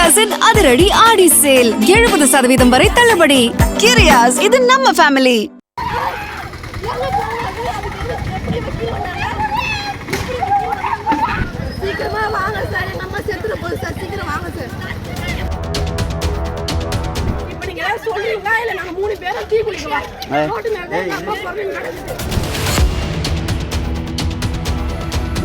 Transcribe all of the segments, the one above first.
கிரியாஸின் அதிரடி ஆடி சேல் 70% வரை தள்ளுபடி. கிரியாஸ், இது நம்ம ஃபேமிலி. சீக்கிரமா வாங்க சார், நம்ம செத்துற போது சார், சீக்கிரம் வாங்க சார். இப்ப நீங்க சொல்றீங்களா இல்ல நாங்க 3 பேரும் டீ குடிக்கலாம்? ரோட்டு மேல நம்ம பொறுமை நடக்குது.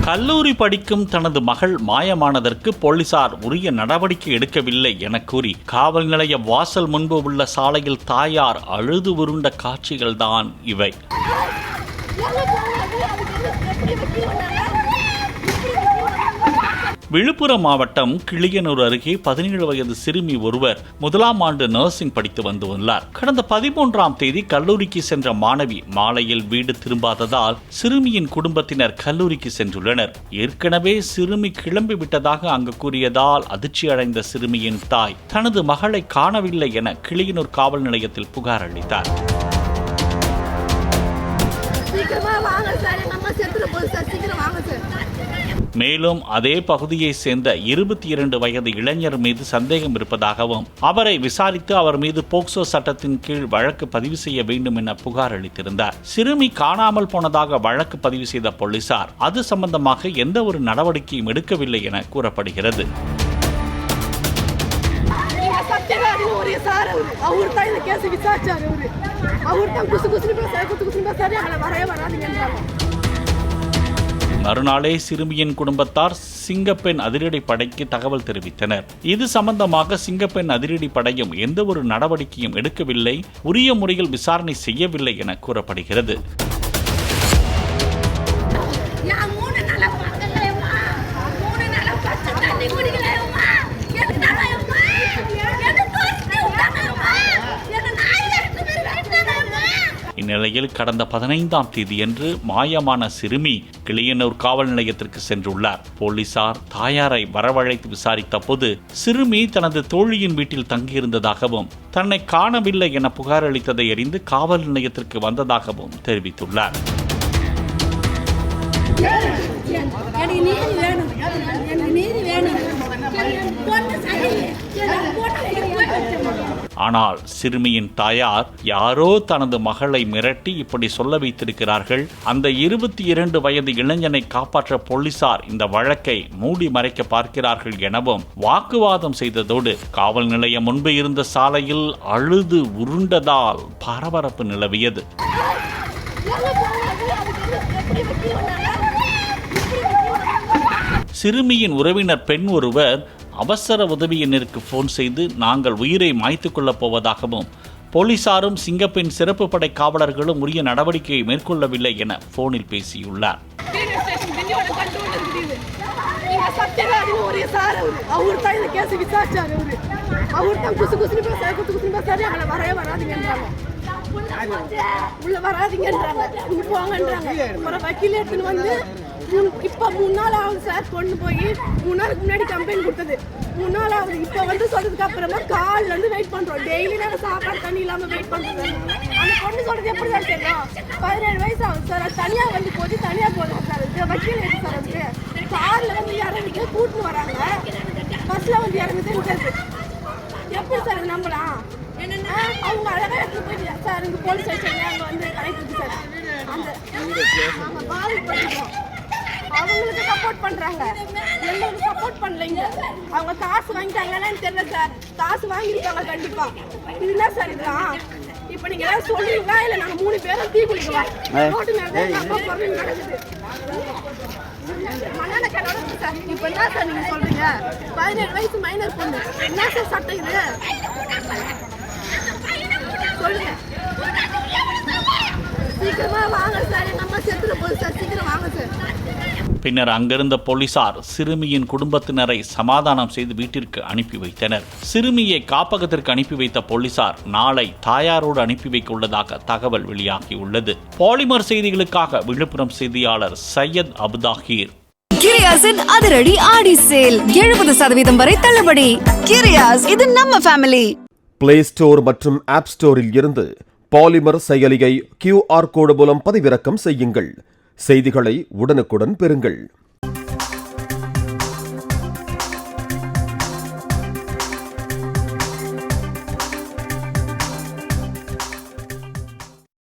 கல்லூரி படிக்கும் தனது மகள் மாயமானதற்கு போலீசார் உரிய நடவடிக்கை எடுக்கவில்லை என கூறி காவல் நிலைய வாசல் முன்பு உள்ள சாலையில் தாயார் அழுது உருண்ட காட்சிகள்தான் இவை. விழுப்புரம் மாவட்டம் கிளியனூர் அருகே 17 வயது சிறுமி ஒருவர் 1ஆம் ஆண்டு நர்சிங் படித்து வந்துள்ளார். கடந்த 13ஆம் தேதி கல்லூரிக்கு சென்ற மாணவி மாலையில் வீடு திரும்பாததால் சிறுமியின் குடும்பத்தினர் கல்லூரிக்கு சென்றுள்ளனர். ஏற்கனவே சிறுமி கிளம்பி விட்டதாக அங்கு கூறியதால் அதிர்ச்சி அடைந்த சிறுமியின் தாய் தனது மகளை காணவில்லை என கிளியனூர் காவல் நிலையத்தில் புகார் அளித்தார். மேலும் அதே பகுதியை சேர்ந்த 22 வயது இளைஞர் மீது சந்தேகம் இருப்பதாகவும் அவரை விசாரித்து அவர் மீது போக்சோ சட்டத்தின் கீழ் வழக்கு பதிவு செய்ய வேண்டும் என புகார் அளித்திருந்தார். சிறுமி காணாமல் போனதாக வழக்கு பதிவு செய்த போலீசார் அது சம்பந்தமாக எந்த ஒரு நடவடிக்கையும் எடுக்கவில்லை என கூறப்படுகிறது. மறுநாளே சிறுமியின் குடும்பத்தார் சிங்கப்பெண் அதிரடி படைக்கு தகவல் தெரிவித்தனர். இது சம்பந்தமாக சிங்கப்பெண் அதிரடி படையும் எந்த ஒரு நடவடிக்கையும் எடுக்கவில்லை, உரிய முறையில் விசாரணை செய்யவில்லை என கூறப்படுகிறது. இந்நிலையில் கடந்த 15ஆம் தேதியன்று மாயமான சிறுமி கிளியனூர் காவல் நிலையத்திற்கு சென்றுள்ளார். போலீசார் தாயாரை வரவழைத்து விசாரித்த போது சிறுமி தனது தோழியின் வீட்டில் தங்கியிருந்ததாகவும் தன்னை காணவில்லை என புகார் அளித்ததை அறிந்து காவல் நிலையத்திற்கு வந்ததாகவும் தெரிவித்துள்ளார். ஆனால் சிறுமியின் தாயார் யாரோ தனது மகளை மிரட்டி இப்படி சொல்ல வைத்திருக்கிறார்கள். அந்த 22 வயது இளைஞனை காப்பாற்ற போலீசார் இந்த வழக்கை மூடி மறைக்க பார்க்கிறார்கள் எனவும் வாக்குவாதம் செய்ததோடு காவல் நிலையம் முன்பு இருந்த சாலையில் அழுது உருண்டதால் பரபரப்பு நிலவியது. சிறுமியின் உறவினர் பெண் ஒருவர் அவசர உதவி எண்ணிற்கு போன் செய்து நாங்கள் உயிரை மாய்த்துக் கொள்ளப் போவதாகவும் போலீசாரும் சிங்கப்பெண் சிறப்பு படை காவலர்களும் உரிய நடவடிக்கையை மேற்கொள்ளவில்லை என போனில் பேசியுள்ளார். இப்ப 3 நாள் ஆகுது சார், கொண்டு போய் 3 நாளுக்கு முன்னாடி கம்ப்ளைண்ட் கொடுத்தது. 3 நாள் ஆகுது. இப்ப சொல்றதுக்கு அப்புறமா கால்ல இருந்து வெயிட் பண்றோம். டெய்லி நாங்க சாப்பாடு தண்ணி இல்லாம வெயிட் பண்றோம் சார். அந்த பொண்ணு சொல்றது எப்படி சார் தெரியும்? 17 வயசு ஆகுது சார். அது தனியா போது தனியா போதும் சார். இது வக்கீல் எது சார்? அதுக்கு கார்ல இறங்கிட்டு கூட்டின்னு வராங்க, பஸ்ல இறங்குது. எப்படி சார் நம்பலாம்? அவங்க அழகா எடுத்து போயிட்டு சார் இங்க போலீஸ் ஸ்டேஷன்ல அங்க கலெக்ட் சார். அந்த பாதிக்கப்பட்டோம் அவங்களுக்கு சப்போர்ட் பண்றாங்க, எங்களுக்கு சப்போர்ட் பண்ணலைங்க. அவங்க காசு வாங்கிட்டாங்கன்னு தெரியல சார். காசு வாங்கிருக்காங்க கண்டிப்பா. இது என்ன சார் இதெல்லாம்? இப்ப நீங்க சொல்றீங்களா இல்ல நாங்க 3 பேரும் டீ குடிக்கலாம்? ரோட்டு மேல நம்ம பொறுமை நடக்குது. மண்ணான கடோட சார். இப்ப என்ன சார் நீங்க சொல்றீங்க? 17 வயசு மைனர் பொண்ணு, என்ன சார் சட்டம் இது? சொல்லுங்க. சீக்கிரமா வாங்க சார், நம்ம செத்துற போது சார், சீக்கிரம் வாங்க சார். பின்னர் அங்கிருந்த போலீசார் சிறுமியின் குடும்பத்தினரை சமாதானம் செய்து வீட்டிற்கு அனுப்பி வைத்தனர். சிறுமியை காப்பகத்திற்கு அனுப்பி வைத்த போலீசார் நாளை தாயாரோடு அனுப்பி வைக்க உள்ளதாக தகவல் வெளியாகியுள்ளது. பாலிமர் செய்திகளுக்காக விழுப்புரம் செய்தியாளர் சையத் அபுதாஹீர். கிரியாஸின் அதிரடி ஆடி சேல் 70% வரை தள்ளுபடி. கிரியாஸ், இது நம்ம ஃபேமிலி. பிளே ஸ்டோர் மற்றும் ஆப் ஸ்டோரில் இருந்து பாலிமர் செயலியை QR கோடு மூலம் பதிவிறக்கம் செய்யுங்கள். செய்திகளை உடனுக்குடன் பெறுங்கள்.